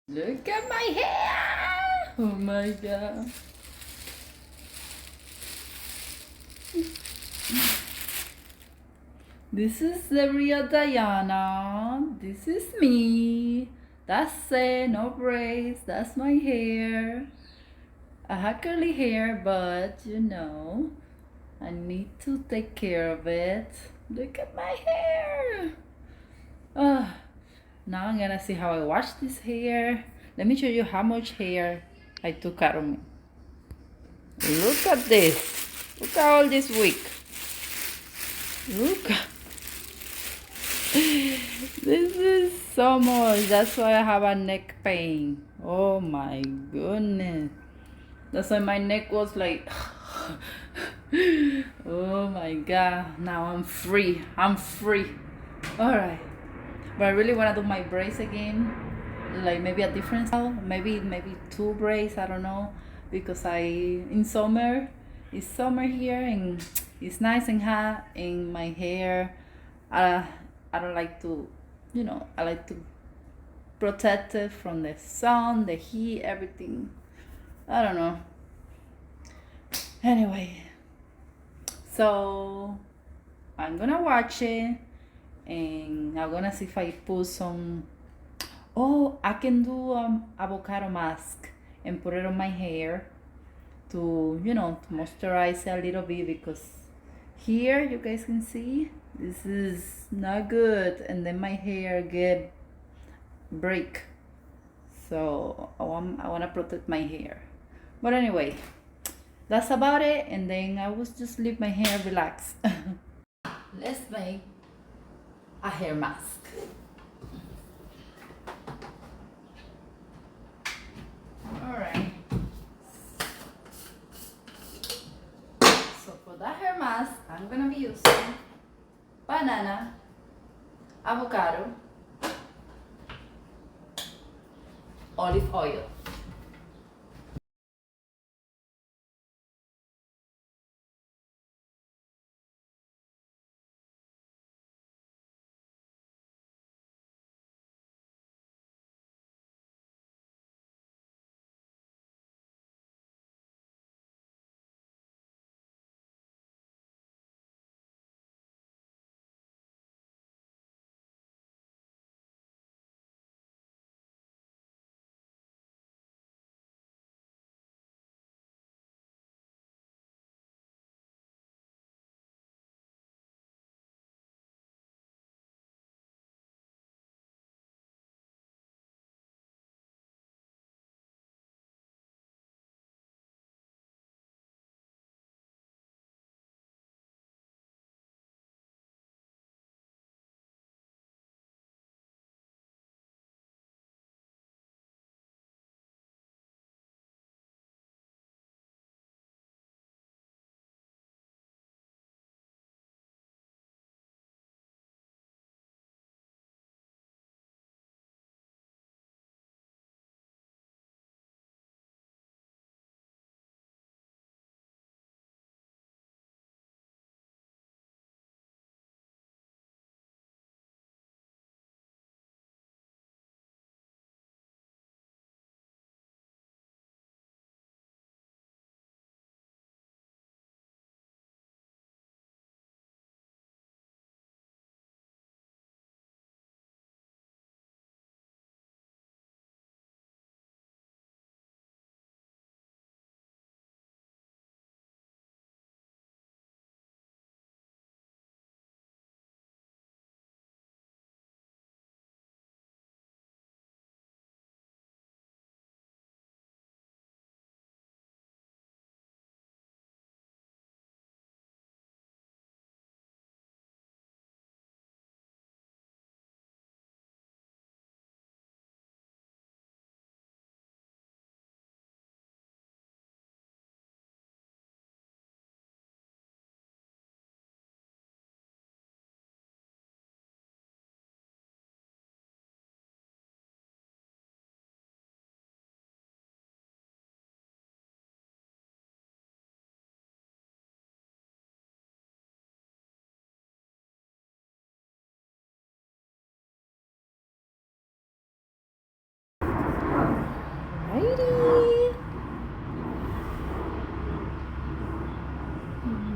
Look at my hair! Oh my god. This is the real Diana. This is me. That's it, no braids. That's my hair. I have curly hair, but I need to take care of it. Look at my hair. Ah, now I'm gonna see how I wash this hair. Let me show you how much hair I took out of me. Look at this. Look at all this wig. Look. This is so much. That's why I have a neck pain. Oh my goodness. That's why my neck was like, oh my god. Now I'm free. I'm free. Alright. But I really want to do my braids again. Like maybe a different style. Maybe two braids. I don't know. Because in summer, it's summer here and it's nice and hot. And my hair, uh, I don't like to, I like to protect it from the sun, the heat, everything. I don't know. Anyway, so I'm gonna watch it and I'm gonna see if I put some. Oh, I can do avocado mask and put it on my hair to, to moisturize it a little bit because here you guys can see this is not good and then my hair get break. So I want to protect my hair. But anyway, that's about it and then I will just leave my hair relaxed. Let's make a hair mask. Alright. So for that hair mask, I'm gonna be using banana, avocado, olive oil.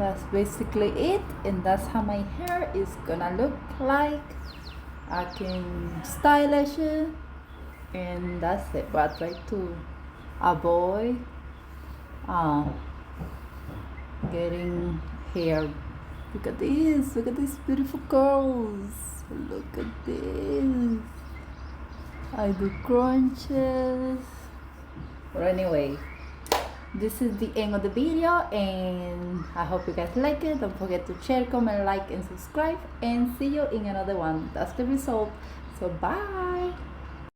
that's basically it, and that's how my hair is gonna look like. I can stylish it, and that's it. But I try to avoid getting hair. Look at this, look at these beautiful curls, look at this. I do crunches. But anyway, this is the end of the video, and I hope you guys like it. Don't forget to share, comment, like, and subscribe, and see you in another one. That's the result. So bye.